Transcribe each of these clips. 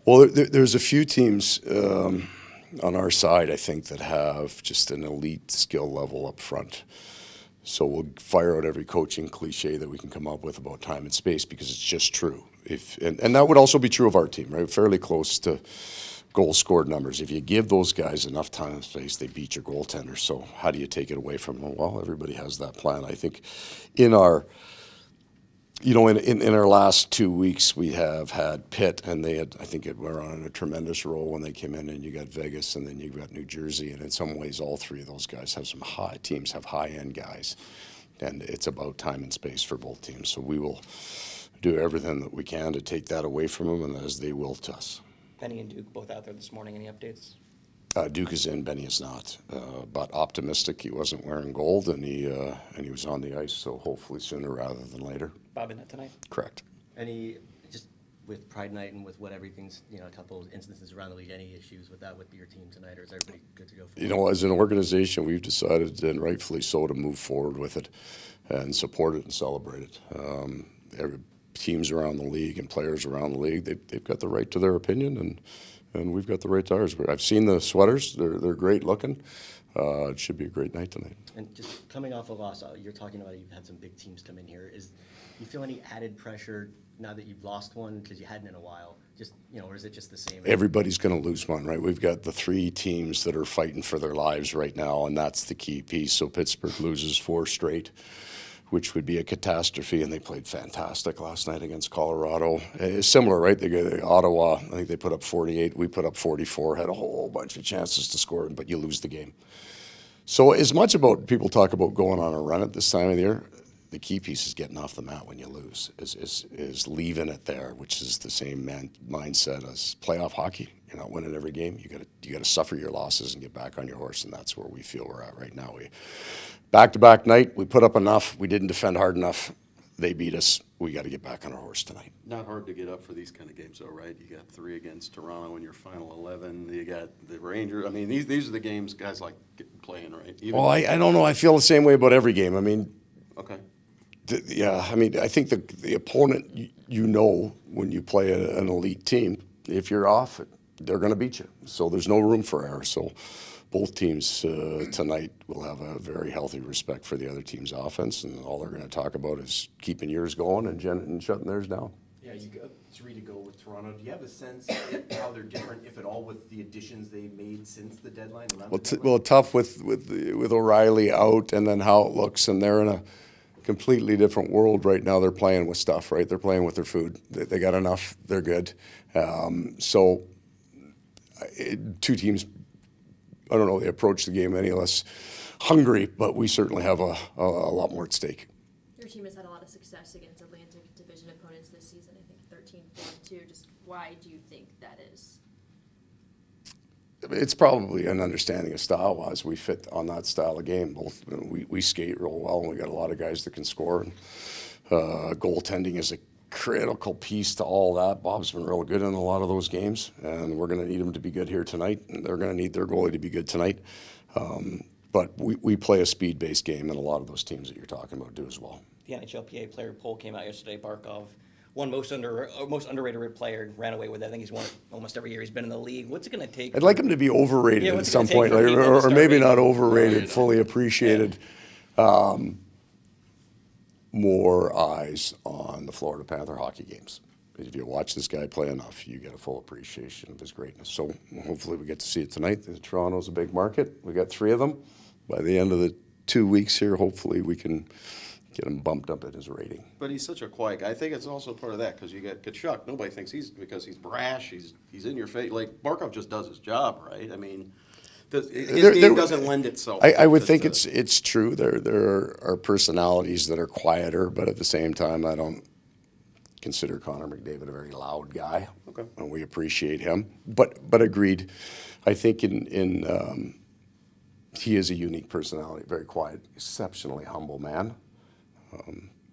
Well, there's a few teams on our side, I think, that have just an elite skill level up front. So we'll fire out every coaching cliche that we can come up with about time and space because it's just true. And that would also be true of our team, right? Fairly close to goals scored numbers. If you give those guys enough time and space, they beat your goaltender. So how do you take it away from them? Well, everybody has that plan. I think in our in our last 2 weeks, we have had Pitt, and they had, I think, were on a tremendous roll when they came in, and you got Vegas, and then you got New Jersey, and in some ways, all three of those guys have some teams have high-end guys, and it's about time and space for both teams. So we will do everything that we can to take that away from them, and as they will to us. Benny and Duke both out there this morning. Any updates? Duke is in, Benny is not, but optimistic. He wasn't wearing gold, and he was on the ice, so hopefully sooner rather than later. Bob in that tonight? Correct. Any, just with Pride Night and with what everything's, a couple of instances around the league, any issues with that with your team tonight, or is everybody good to go for it? As an organization, we've decided, and rightfully so, to move forward with it and support it and celebrate it. Every teams around the league and players around the league, they've got the right to their opinion, and we've got the right to ours. I've seen the sweaters; they're great looking. It should be a great night tonight. And just coming off a loss, you're talking about you've had some big teams come in here. Do you feel any added pressure now that you've lost one because you hadn't in a while? Just or is it just the same? Everybody's going to lose one, right? We've got the three teams that are fighting for their lives right now, and that's the key piece. So Pittsburgh loses 4 straight, which would be a catastrophe, and they played fantastic last night against Colorado. It's similar, right? They got Ottawa, I think they put up 48, we put up 44, had a whole bunch of chances to score, but you lose the game. So as much about people talk about going on a run at this time of the year, the key piece is getting off the mat when you lose, is leaving it there, which is the same mindset as playoff hockey. You're not winning every game. You got to suffer your losses and get back on your horse, and that's where we feel we're at right now. Back-to-back night, we put up enough. We didn't defend hard enough. They beat us. We got to get back on our horse tonight. Not hard to get up for these kind of games, though, right? You got 3 against Toronto in your final 11. You got the Rangers. I mean, these are the games guys like playing, right? Well, I don't know. I feel the same way about every game. I mean, okay. I think the opponent, when you play an elite team, if you're off, they're going to beat you. So there's no room for error. So both teams tonight will have a very healthy respect for the other team's offense, and all they're going to talk about is keeping yours going and shutting theirs down. Yeah, you got 3 to go with Toronto. Do you have a sense how they're different, if at all, with the additions they've made since the deadline? Well, tough with O'Reilly out, and then how it looks, and they're in a completely different world right now. They're playing with stuff, right? They're playing with their food. They got enough. They're good. So 2 teams, I don't know, they approach the game any less hungry, but we certainly have a lot more at stake. Your team has had a lot of success against Atlantic Division opponents this season. I think 13-4-2. Just why do you think that is? It's probably an understanding of style-wise. We fit on that style of game. Both we skate real well, and we got a lot of guys that can score. And goaltending is a critical piece to all that. Bob's been real good in a lot of those games, and we're going to need him to be good here tonight. And they're going to need their goalie to be good tonight. But we play a speed-based game, and a lot of those teams that you're talking about do as well. The NHLPA player poll came out yesterday. Barkov, one most underrated player, ran away with it. I think he's won it almost every year he's been in the league. What's it going to take? I'd like him to be overrated at some point, or maybe not overrated, fully appreciated. Yeah. More eyes on the Florida Panther hockey games. If you watch this guy play enough, you get a full appreciation of his greatness. So hopefully we get to see it tonight. Toronto's a big market. We got 3 of them. By the end of the 2 weeks here, hopefully we can get him bumped up in his rating. But he's such a quiet guy. I think it's also part of that because you got Tkachuk. Nobody thinks because he's brash. He's in your face. Like Barkov just does his job, right? I mean, his game doesn't lend itself. I would think it's true. There are personalities that are quieter, but at the same time, I don't consider Connor McDavid a very loud guy. Okay. And we appreciate him. But agreed. I think he is a unique personality, very quiet, exceptionally humble man.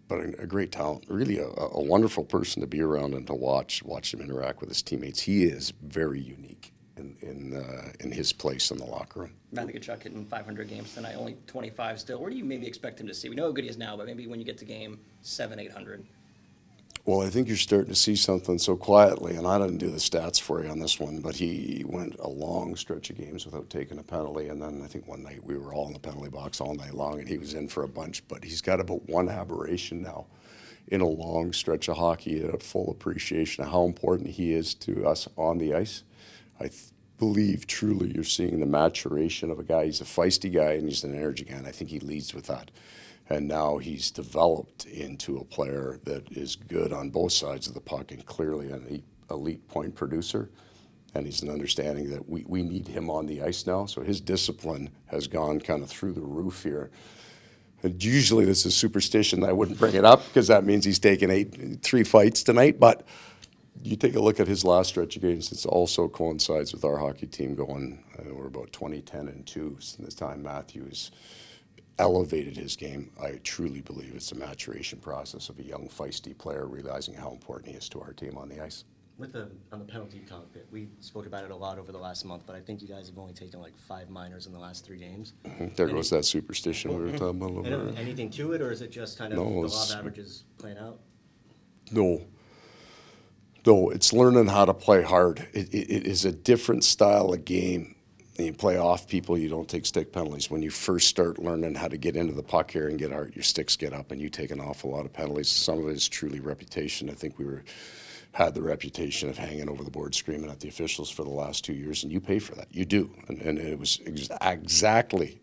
But a great talent, really a wonderful person to be around and to watch him interact with his teammates. He is very unique in his place in the locker room. Matthew Tkachuk hitting 500 games tonight, only 25 still. Where do you maybe expect him to see? We know how good he is now, but maybe when you get to game 700, 800. Well, I think you're starting to see something so quietly, and I didn't do the stats for you on this one, but he went a long stretch of games without taking a penalty, and then I think one night we were all in the penalty box all night long, and he was in for a bunch, but he's got about one aberration now in a long stretch of hockey, a full appreciation of how important he is to us on the ice. I believe truly you're seeing the maturation of a guy. He's a feisty guy, and he's an energy guy, and I think he leads with that. And now he's developed into a player that is good on both sides of the puck and clearly an elite point producer. And he's an understanding that we need him on the ice now. So his discipline has gone kind of through the roof here. And usually this is superstition. I wouldn't bring it up because that means he's taken 3 fights tonight. But you take a look at his last stretch of games, it also coincides with our hockey team going, we're about 20-10-2 since the time Matthews elevated his game. I truly believe it's a maturation process of a young, feisty player realizing how important he is to our team on the ice. On the penalty cockpit, we spoke about it a lot over the last month, but I think you guys have only taken like 5 minors in the last 3 games. There goes that superstition we were talking about a little bit. Anything to it, or is it just kind of No, the law of averages playing out? No, it's learning how to play hard. It is a different style of game. And you play off people, you don't take stick penalties. When you first start learning how to get into the puck here and get out, your sticks get up and you take an awful lot of penalties. Some of it is truly reputation. I think we had the reputation of hanging over the board screaming at the officials for the last 2 years, and you pay for that. You do. And it was exactly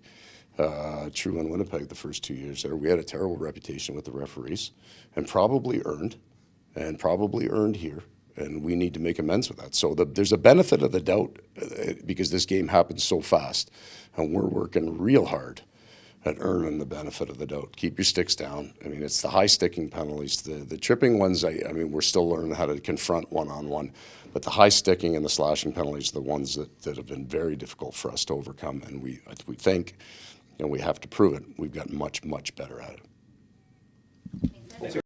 true in Winnipeg the first 2 years there. We had a terrible reputation with the referees and probably earned here. And we need to make amends with that. So there's a benefit of the doubt because this game happens so fast. And we're working real hard at earning the benefit of the doubt. Keep your sticks down. I mean, it's the high sticking penalties. The tripping ones, I mean, we're still learning how to confront one-on-one. But the high sticking and the slashing penalties are the ones that have been very difficult for us to overcome. And we think, and we have to prove it, we've gotten much, much better at it.